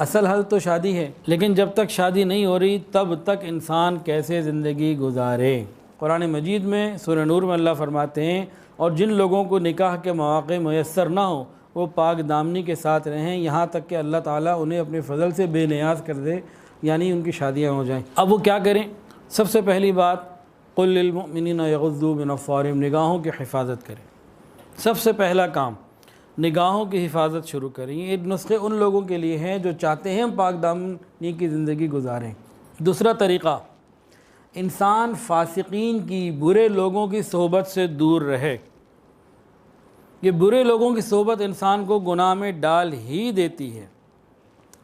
اصل حل تو شادی ہے، لیکن جب تک شادی نہیں ہو رہی تب تک انسان کیسے زندگی گزارے؟ قرآن مجید میں سورہ نور میں اللہ فرماتے ہیں اور جن لوگوں کو نکاح کے مواقع میسر نہ ہوں وہ پاک دامنی کے ساتھ رہیں یہاں تک کہ اللہ تعالیٰ انہیں اپنے فضل سے بے نیاز کر دے، یعنی ان کی شادیاں ہو جائیں۔ اب وہ کیا کریں؟ سب سے پہلی بات قل للمؤمنین یغضوا من ابصارہم، نگاہوں کی حفاظت کریں۔ سب سے پہلا کام نگاہوں کی حفاظت شروع کریں۔ یہ نسخے ان لوگوں کے لیے ہیں جو چاہتے ہیں ہم پاک دامنی کی زندگی گزاریں۔ دوسرا طریقہ، انسان فاسقین کی، برے لوگوں کی صحبت سے دور رہے۔ یہ برے لوگوں کی صحبت انسان کو گناہ میں ڈال ہی دیتی ہے۔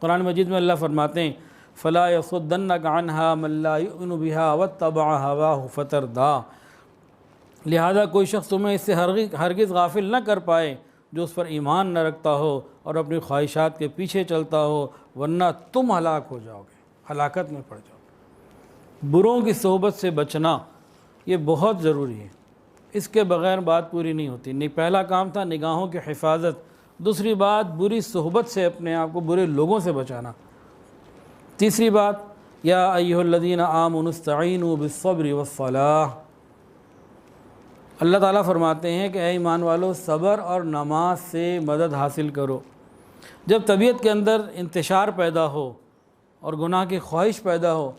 قرآن مجید میں اللہ فرماتے ہیں فَلَا يَصُدَّنَّكَ عَنْهَا مَن لَّا يُؤْمِنُ بِهَا وَاتَّبَعَ هَوَاهُ فَتَرْدَىٰ، لہذا کوئی شخص تمہیں اس سے ہرگز غافل نہ کر پائے جو اس پر ایمان نہ رکھتا ہو اور اپنی خواہشات کے پیچھے چلتا ہو، ورنہ تم ہلاک ہو جاؤ گے، ہلاکت میں پڑ جاؤ گے۔ بروں کی صحبت سے بچنا یہ بہت ضروری ہے، اس کے بغیر بات پوری نہیں ہوتی۔ پہلا کام تھا نگاہوں کی حفاظت، دوسری بات بری صحبت سے اپنے آپ کو برے لوگوں سے بچانا، تیسری بات یا ایھا الذین آمنوا استعینوا بالصبر والصلاۃ، اللہ تعالیٰ فرماتے ہیں کہ اے ایمان والو صبر اور نماز سے مدد حاصل کرو۔ جب طبیعت کے اندر انتشار پیدا ہو اور گناہ کی خواہش پیدا ہو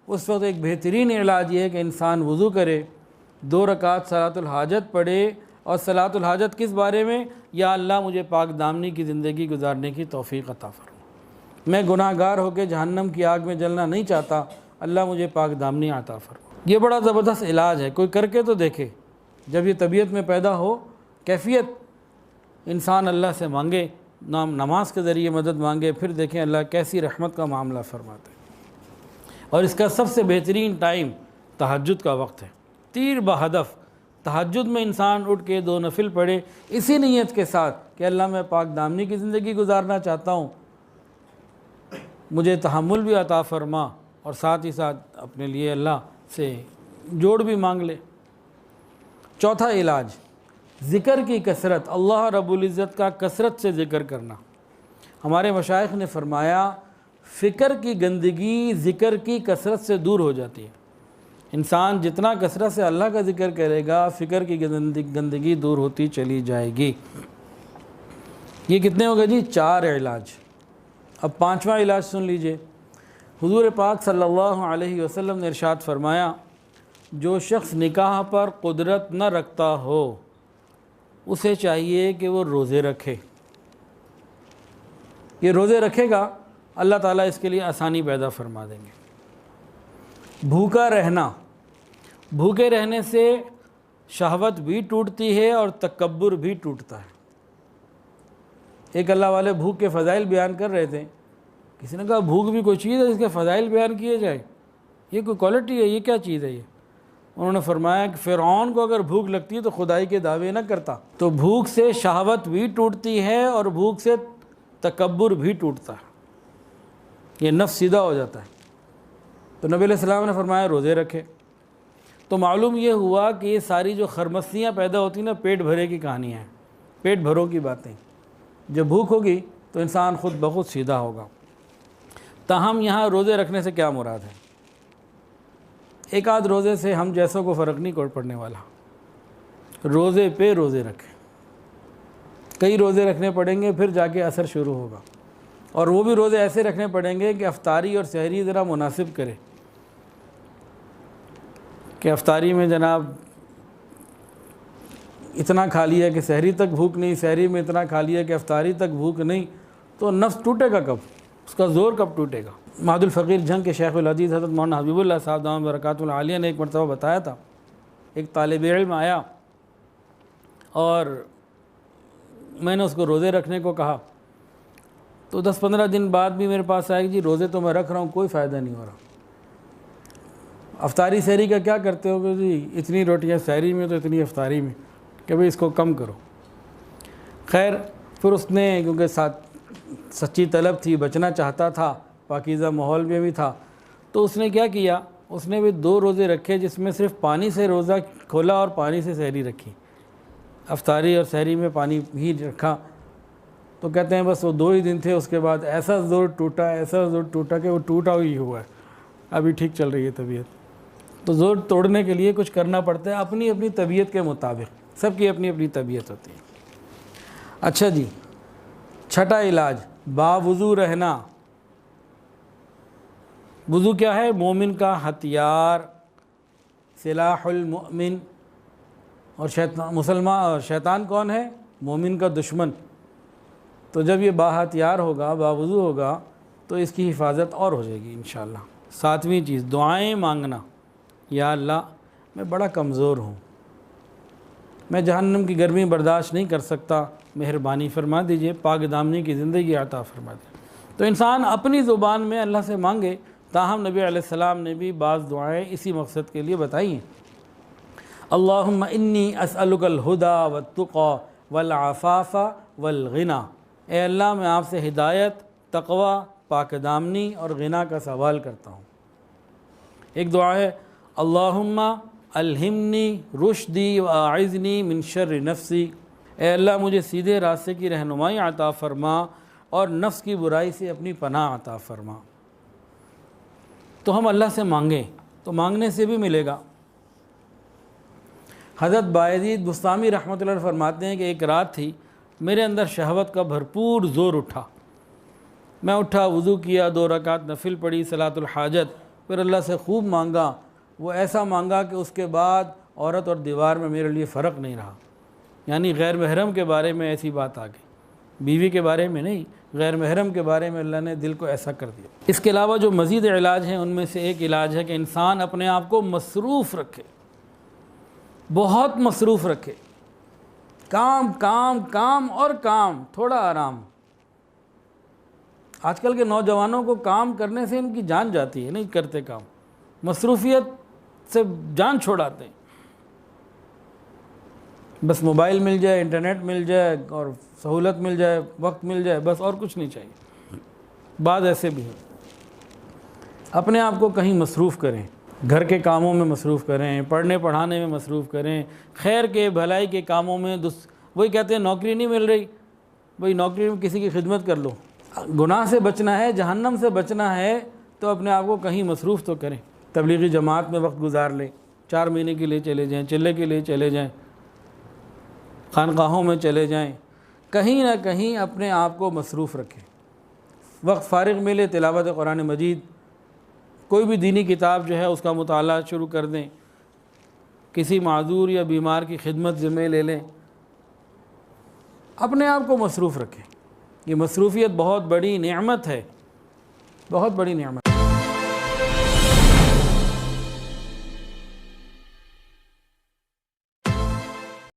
اس وقت ایک بہترین علاج یہ ہے کہ انسان وضو کرے، 2 رکعت صلاۃ الحاجت پڑھے، اور صلاۃ الحاجت کس بارے میں؟ یا اللہ مجھے پاک دامنی کی زندگی گزارنے کی توفیق عطا فرما، میں گناہ گار ہو کے جہنم کی آگ میں جلنا نہیں چاہتا، اللہ مجھے پاک دامنی عطا فرما۔ یہ بڑا زبردست علاج ہے، کوئی کر کے تو دیکھے۔ جب یہ طبیعت میں پیدا ہو کیفیت، انسان اللہ سے مانگے، نماز کے ذریعے مدد مانگے، پھر دیکھیں اللہ کیسی رحمت کا معاملہ فرماتے ہیں۔ اور اس کا سب سے بہترین ٹائم تہجد کا وقت ہے، تیر بہدف۔ تہجد میں انسان اٹھ کے 2 نفل پڑھے اسی نیت کے ساتھ کہ اللہ میں پاک دامنی کی زندگی گزارنا چاہتا ہوں، مجھے تحمل بھی عطا فرما، اور ساتھ ہی ساتھ اپنے لیے اللہ سے جوڑ بھی مانگ لے۔ چوتھا علاج ذکر کی کثرت، اللہ رب العزت کا کثرت سے ذکر کرنا۔ ہمارے مشائخ نے فرمایا فکر کی گندگی ذکر کی کثرت سے دور ہو جاتی ہے۔ انسان جتنا کثرت سے اللہ کا ذکر کرے گا فکر کی گندگی دور ہوتی چلی جائے گی۔ یہ کتنے ہو گئے جی؟ 4 علاج۔ اب 5واں علاج سن لیجئے۔ حضور پاک صلی اللہ علیہ وسلم نے ارشاد فرمایا جو شخص نکاح پر قدرت نہ رکھتا ہو اسے چاہیے کہ وہ روزے رکھے۔ یہ روزے رکھے گا اللہ تعالیٰ اس کے لیے آسانی پیدا فرما دیں گے۔ بھوکا رہنا، بھوکے رہنے سے شہوت بھی ٹوٹتی ہے اور تکبر بھی ٹوٹتا ہے۔ ایک اللہ والے بھوک کے فضائل بیان کر رہے تھے، کسی نے کہا بھوک بھی کوئی چیز ہے اس کے فضائل بیان کیے جائے، یہ کوئی کوالٹی ہے، یہ کیا چیز ہے یہ؟ انہوں نے فرمایا کہ فرعون کو اگر بھوک لگتی ہے تو خدائی کے دعوے نہ کرتا۔ تو بھوک سے شہوت بھی ٹوٹتی ہے اور بھوک سے تکبر بھی ٹوٹتا ہے، یہ نفس سیدھا ہو جاتا ہے۔ تو نبی علیہ السلام نے فرمایا روزے رکھے۔ تو معلوم یہ ہوا کہ یہ ساری جو خرمستیاں پیدا ہوتی ہیں نا پیٹ بھرے کی کہانیاں ہیں، پیٹ بھروں کی باتیں۔ جب بھوک ہوگی تو انسان خود بخود سیدھا ہوگا۔ تاہم یہاں روزے رکھنے سے کیا مراد ہے؟ ایک آدھ روزے سے ہم جیسوں کو فرق نہیں پڑنے والا، روزے پہ روزے رکھیں۔ کئی روزے رکھنے پڑیں گے پھر جا کے اثر شروع ہوگا، اور وہ بھی روزے ایسے رکھنے پڑیں گے کہ افطاری اور سحری ذرا مناسب کرے، کہ افطاری میں جناب اتنا کھا لیا کہ سحری تک بھوک نہیں، سحری میں اتنا کھا لیا کہ افطاری تک بھوک نہیں، تو نفس ٹوٹے گا کب؟ اس کا زور کب ٹوٹے گا؟ مہد الفقیر جنگ کے شیخ الحدیث حضرت مولانا حبیب اللہ صاحب دامت برکاتہ العالیہ نے ایک مرتبہ بتایا تھا، ایک طالب علم آیا اور میں نے اس کو روزے رکھنے کو کہا، تو 10-15 دن بعد بھی میرے پاس آئے کہ جی روزے تو میں رکھ رہا ہوں کوئی فائدہ نہیں ہو رہا۔ افطاری سحری کا کیا کرتے ہو کہ جی اتنی روٹیاں سحری میں تو اتنی افطاری میں، کہ بھئی اس کو کم کرو۔ خیر پھر اس نے کیونکہ سچی طلب تھی، بچنا چاہتا تھا، پاکیزہ ماحول میں بھی تھا، تو اس نے کیا کیا، اس نے بھی 2 روزے رکھے جس میں صرف پانی سے روزہ کھولا اور پانی سے سحری رکھی، افطاری اور سحری میں پانی ہی رکھا۔ تو کہتے ہیں بس وہ 2 ہی دن تھے، اس کے بعد ایسا زور ٹوٹا کہ وہ ٹوٹا ہی ہوا ہے، ابھی ٹھیک چل رہی ہے طبیعت۔ تو زور توڑنے کے لیے کچھ کرنا پڑتا ہے اپنی اپنی طبیعت کے مطابق، سب کی اپنی اپنی طبیعت ہوتی ہے۔ اچھا جی، چھٹا علاج باوضو رہنا۔ وضو کیا ہے؟ مومن کا ہتھیار، سلاح المؤمن۔ اور شیطان کون ہے؟ مومن کا دشمن۔ تو جب یہ با ہتھیار ہوگا، باوضو ہوگا، تو اس کی حفاظت اور ہو جائے گی انشاءاللہ۔ 7ویں چیز دعائیں مانگنا۔ یا اللہ میں بڑا کمزور ہوں، میں جہنم کی گرمی برداشت نہیں کر سکتا، مہربانی فرما دیجئے، پاک دامنی کی زندگی عطا فرما دیجئے۔ تو انسان اپنی زبان میں اللہ سے مانگے، تاہم نبی علیہ السلام نے بھی بعض دعائیں اسی مقصد کے لیے بتائی ہیں۔ اللہم انی اسألک الہدی والتقی والعفاف والغنی۔ اے اللہ میں آپ سے ہدایت، تقوی، پاک دامنی اور غنا کا سوال کرتا ہوں۔ ایک دعا ہے اللہم الہمنی رشدی واعذنی من شر نفسی۔ اے اللہ مجھے سیدھے راستے کی رہنمائی عطا فرما اور نفس کی برائی سے اپنی پناہ عطا فرما۔ تو ہم اللہ سے مانگیں تو مانگنے سے بھی ملے گا۔ حضرت بایزید بسطامی رحمۃ اللہ علیہ فرماتے ہیں کہ ایک رات تھی، میرے اندر شہوت کا بھرپور زور اٹھا، میں اٹھا، وضو کیا، 2 رکعت نفل پڑھی، صلاۃ الحاجت، پھر اللہ سے خوب مانگا، وہ ایسا مانگا کہ اس کے بعد عورت اور دیوار میں میرے لیے فرق نہیں رہا۔ یعنی غیر محرم کے بارے میں ایسی بات آ گئی، بیوی کے بارے میں نہیں، غیر محرم کے بارے میں اللہ نے دل کو ایسا کر دیا۔ اس کے علاوہ جو مزید علاج ہیں ان میں سے ایک علاج ہے کہ انسان اپنے آپ کو مصروف رکھے، بہت مصروف رکھے، کام کام کام اور کام، تھوڑا آرام۔ آج کل کے نوجوانوں کو کام کرنے سے ان کی جان جاتی ہے، نہیں کرتے کام، مصروفیت سے جان چھوڑاتے ہیں۔ بس موبائل مل جائے، انٹرنیٹ مل جائے اور سہولت مل جائے، وقت مل جائے، بس اور کچھ نہیں چاہیے۔ بعض ایسے بھی ہیں، اپنے آپ کو کہیں مصروف کریں، گھر کے کاموں میں مصروف کریں، پڑھنے پڑھانے میں مصروف کریں، خیر کے بھلائی کے کاموں میں۔ وہی کہتے ہیں نوکری نہیں مل رہی، وہی نوکری میں کسی کی خدمت کر لو۔ گناہ سے بچنا ہے، جہنم سے بچنا ہے، تو اپنے آپ کو کہیں مصروف تو کریں۔ تبلیغی جماعت میں وقت گزار لیں، 4 مہینے کے لیے چلے جائیں، چلے کے لیے چلے جائیں، خانقاہوں میں چلے جائیں، کہیں نہ کہیں اپنے آپ کو مصروف رکھیں۔ وقت فارغ ملے تلاوت قرآن مجید، کوئی بھی دینی کتاب جو ہے اس کا مطالعہ شروع کر دیں، کسی معذور یا بیمار کی خدمت ذمہ لے لیں، اپنے آپ کو مصروف رکھیں۔ یہ مصروفیت بہت بڑی نعمت ہے، بہت بڑی نعمت۔